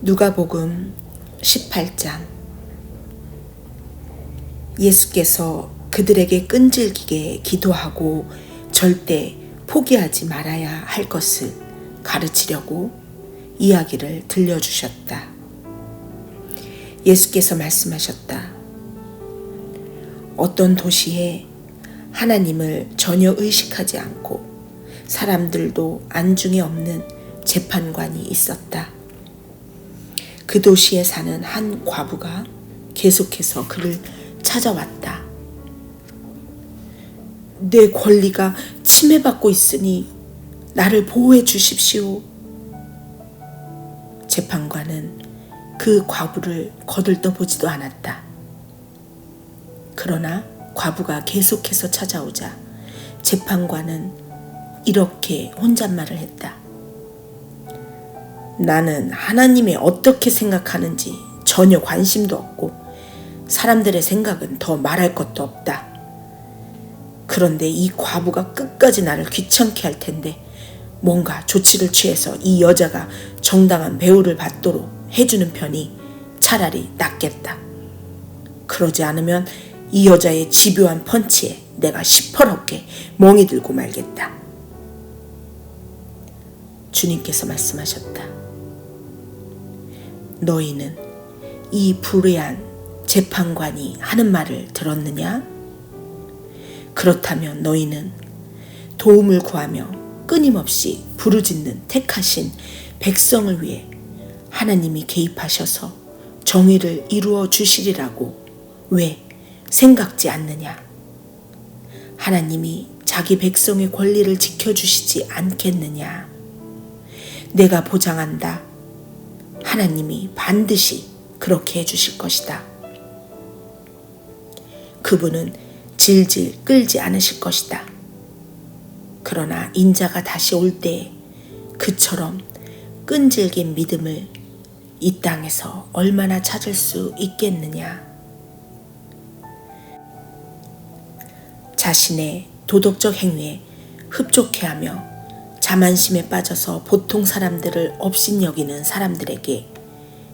누가복음 18장. 예수께서 그들에게 끈질기게 기도하고 절대 포기하지 말아야 할 것을 가르치려고 이야기를 들려주셨다. 예수께서 말씀하셨다. 어떤 도시에 하나님을 전혀 의식하지 않고 사람들도 안중에 없는 재판관이 있었다. 그 도시에 사는 한 과부가 계속해서 그를 찾아왔다. 내 권리가 침해받고 있으니 나를 보호해 주십시오. 재판관은 그 과부를 거들떠보지도 않았다. 그러나 과부가 계속해서 찾아오자 재판관은 이렇게 혼잣말을 했다. 나는 하나님이 어떻게 생각하는지 전혀 관심도 없고 사람들의 생각은 더 말할 것도 없다. 그런데 이 과부가 끝까지 나를 귀찮게 할 텐데 뭔가 조치를 취해서 이 여자가 정당한 배우를 받도록 해주는 편이 차라리 낫겠다. 그러지 않으면 이 여자의 집요한 펀치에 내가 시퍼렇게 멍이 들고 말겠다. 주님께서 말씀하셨다. 너희는 이 불의한 재판관이 하는 말을 들었느냐? 그렇다면 너희는 도움을 구하며 끊임없이 부르짖는 택하신 백성을 위해 하나님이 개입하셔서 정의를 이루어 주시리라고 왜 생각지 않느냐? 하나님이 자기 백성의 권리를 지켜주시지 않겠느냐? 내가 보장한다. 하나님이 반드시 그렇게 해주실 것이다. 그분은 질질 끌지 않으실 것이다. 그러나 인자가 다시 올 때에 그처럼 끈질긴 믿음을 이 땅에서 얼마나 찾을 수 있겠느냐. 자신의 도덕적 행위에 흡족해하며 자만심에 빠져서 보통 사람들을 업신여기는 사람들에게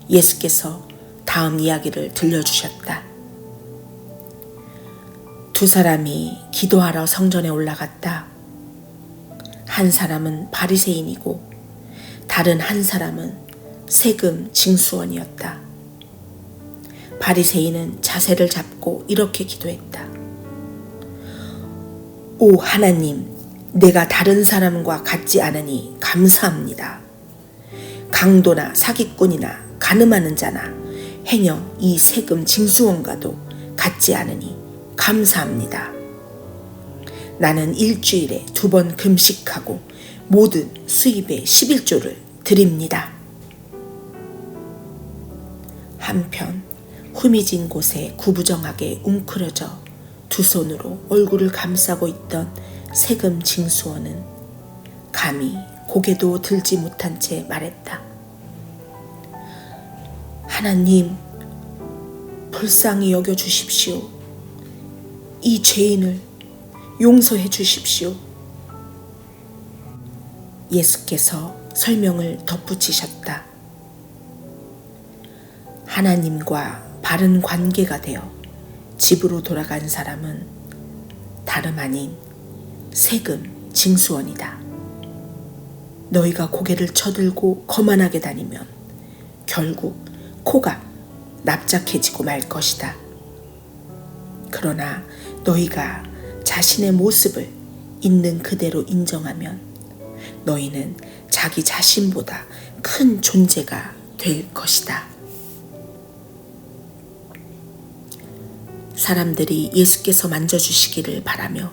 예수께서 다음 이야기를 들려주셨다. 두 사람이 기도하러 성전에 올라갔다. 한 사람은 바리새인이고 다른 한 사람은 세금 징수원이었다. 바리새인은 자세를 잡고 이렇게 기도했다. 오 하나님, 내가 다른 사람과 같지 않으니 감사합니다. 강도나 사기꾼이나 가늠하는 자나 행여 이 세금 징수원과도 같지 않으니 감사합니다. 나는 일주일에 2번 금식하고 모든 수입의 11조를 드립니다. 한편 후미진 곳에 구부정하게 웅크려져 두 손으로 얼굴을 감싸고 있던 세금 징수원은 감히 고개도 들지 못한 채 말했다. 하나님, 불쌍히 여겨 주십시오. 이 죄인을 용서해 주십시오. 예수께서 설명을 덧붙이셨다. 하나님과 바른 관계가 되어 집으로 돌아간 사람은 다름 아닌 세금 징수원이다. 너희가 고개를 쳐들고 거만하게 다니면 결국 코가 납작해지고 말 것이다. 그러나 너희가 자신의 모습을 있는 그대로 인정하면 너희는 자기 자신보다 큰 존재가 될 것이다. 사람들이 예수께서 만져주시기를 바라며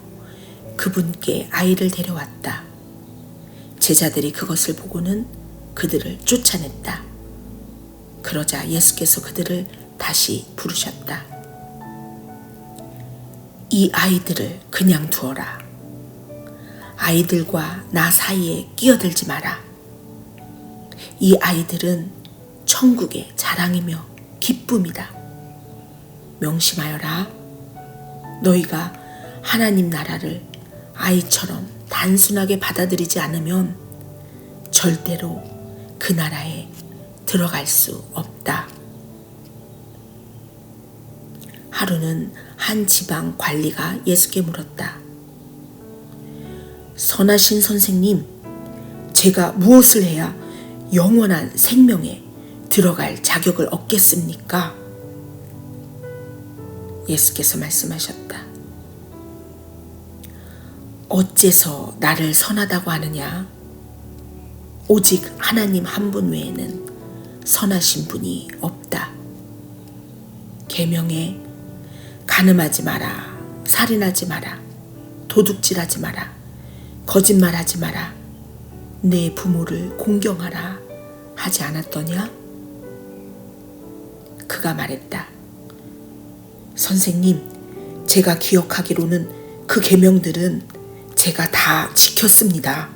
그분께 아이를 데려왔다. 제자들이 그것을 보고는 그들을 쫓아냈다. 그러자 예수께서 그들을 다시 부르셨다. 이 아이들을 그냥 두어라. 아이들과 나 사이에 끼어들지 마라. 이 아이들은 천국의 자랑이며 기쁨이다. 명심하여라. 너희가 하나님 나라를 아이처럼 단순하게 받아들이지 않으면 절대로 그 나라에 들어갈 수 없다. 하루는 한 지방 관리가 예수께 물었다. 선하신 선생님, 제가 무엇을 해야 영원한 생명에 들어갈 자격을 얻겠습니까? 예수께서 말씀하셨다. 어째서 나를 선하다고 하느냐? 오직 하나님 한 분 외에는 선하신 분이 없다. 계명에 간음하지 마라, 살인하지 마라, 도둑질하지 마라, 거짓말하지 마라, 내 부모를 공경하라 하지 않았더냐? 그가 말했다. 선생님, 제가 기억하기로는 그 계명들은 제가 다 지켰습니다.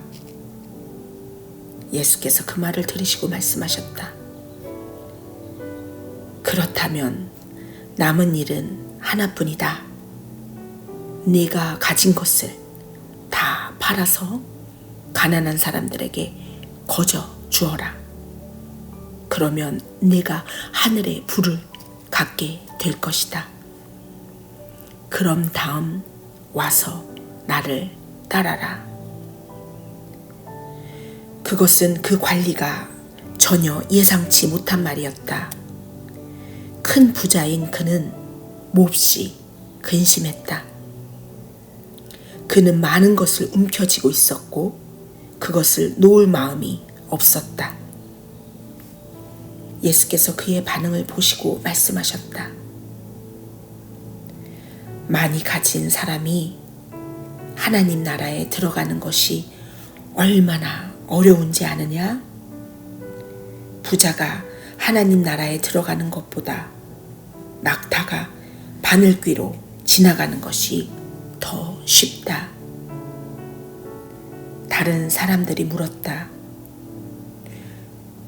예수께서 그 말을 들으시고 말씀하셨다. 그렇다면 남은 일은 하나뿐이다. 네가 가진 것을 다 팔아서 가난한 사람들에게 거저 주어라. 그러면 네가 하늘의 부를 갖게 될 것이다. 그럼 다음 와서 나를 따라라. 그것은 그 관리가 전혀 예상치 못한 말이었다. 큰 부자인 그는 몹시 근심했다. 그는 많은 것을 움켜쥐고 있었고 그것을 놓을 마음이 없었다. 예수께서 그의 반응을 보시고 말씀하셨다. 많이 가진 사람이 하나님 나라에 들어가는 것이 얼마나 어려운지 아느냐? 부자가 하나님 나라에 들어가는 것보다 낙타가 바늘귀로 지나가는 것이 더 쉽다. 다른 사람들이 물었다.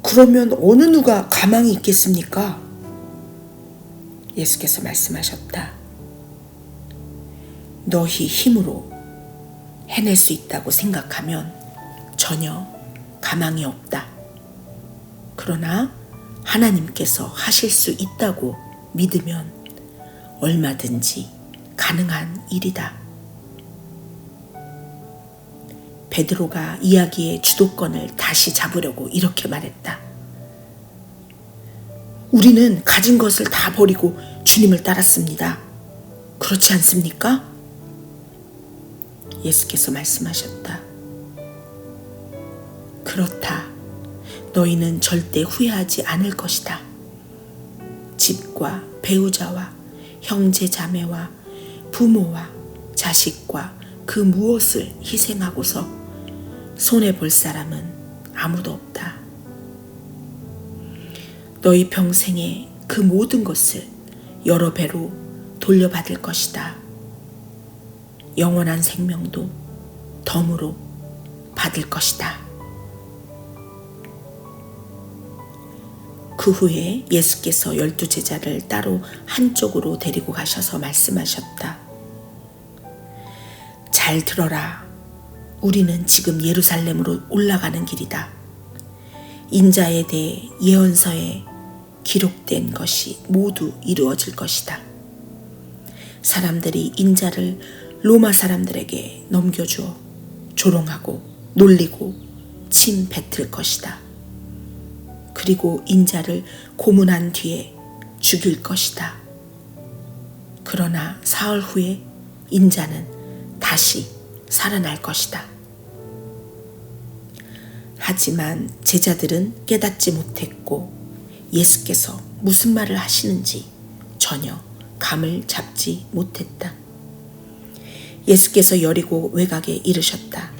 그러면 어느 누가 가망이 있겠습니까? 예수께서 말씀하셨다. 너희 힘으로 해낼 수 있다고 생각하면 전혀 가망이 없다. 그러나 하나님께서 하실 수 있다고 믿으면 얼마든지 가능한 일이다. 베드로가 이야기의 주도권을 다시 잡으려고 이렇게 말했다. 우리는 가진 것을 다 버리고 주님을 따랐습니다. 그렇지 않습니까? 예수께서 말씀하셨다. 그렇다. 너희는 절대 후회하지 않을 것이다. 집과 배우자와 형제 자매와 부모와 자식과 그 무엇을 희생하고서 손해볼 사람은 아무도 없다. 너희 평생에 그 모든 것을 여러 배로 돌려받을 것이다. 영원한 생명도 덤으로 받을 것이다. 그 후에 예수께서 12제자를 따로 한쪽으로 데리고 가셔서 말씀하셨다. 잘 들어라. 우리는 지금 예루살렘으로 올라가는 길이다. 인자에 대해 예언서에 기록된 것이 모두 이루어질 것이다. 사람들이 인자를 로마 사람들에게 넘겨주어 조롱하고 놀리고 침 뱉을 것이다. 그리고 인자를 고문한 뒤에 죽일 것이다. 그러나 사흘 후에 인자는 다시 살아날 것이다. 하지만 제자들은 깨닫지 못했고 예수께서 무슨 말을 하시는지 전혀 감을 잡지 못했다. 예수께서 여리고 외곽에 이르셨다.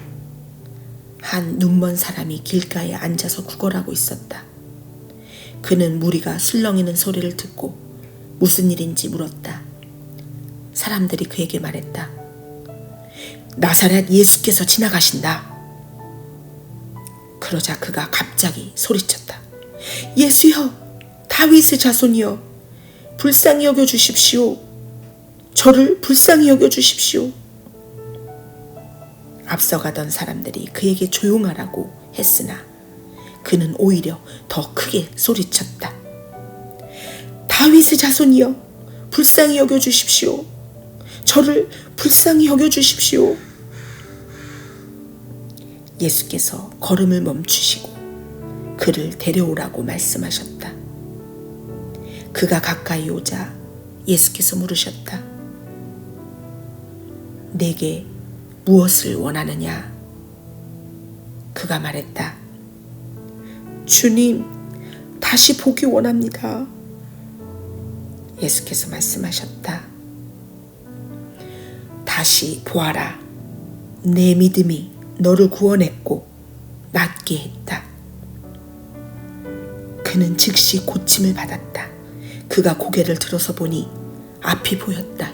한 눈먼 사람이 길가에 앉아서 구걸하고 있었다. 그는 무리가 술렁이는 소리를 듣고 무슨 일인지 물었다. 사람들이 그에게 말했다. 나사렛 예수께서 지나가신다. 그러자 그가 갑자기 소리쳤다. 예수여, 다윗의 자손이여, 불쌍히 여겨 주십시오. 저를 불쌍히 여겨 주십시오. 앞서가던 사람들이 그에게 조용하라고 했으나 그는 오히려 더 크게 소리쳤다. 다윗의 자손이여, 불쌍히 여겨주십시오. 저를 불쌍히 여겨주십시오. 예수께서 걸음을 멈추시고 그를 데려오라고 말씀하셨다. 그가 가까이 오자 예수께서 물으셨다. 내게 무엇을 원하느냐? 그가 말했다. 주님, 다시 보기 원합니다. 예수께서 말씀하셨다. 다시 보아라. 내 믿음이 너를 구원했고 낫게 했다. 그는 즉시 고침을 받았다. 그가 고개를 들어서 보니 앞이 보였다.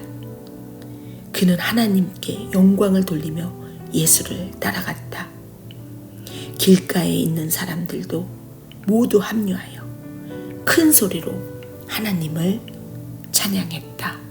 그는 하나님께 영광을 돌리며 예수를 따라갔다. 길가에 있는 사람들도 모두 합류하여 큰 소리로 하나님을 찬양했다.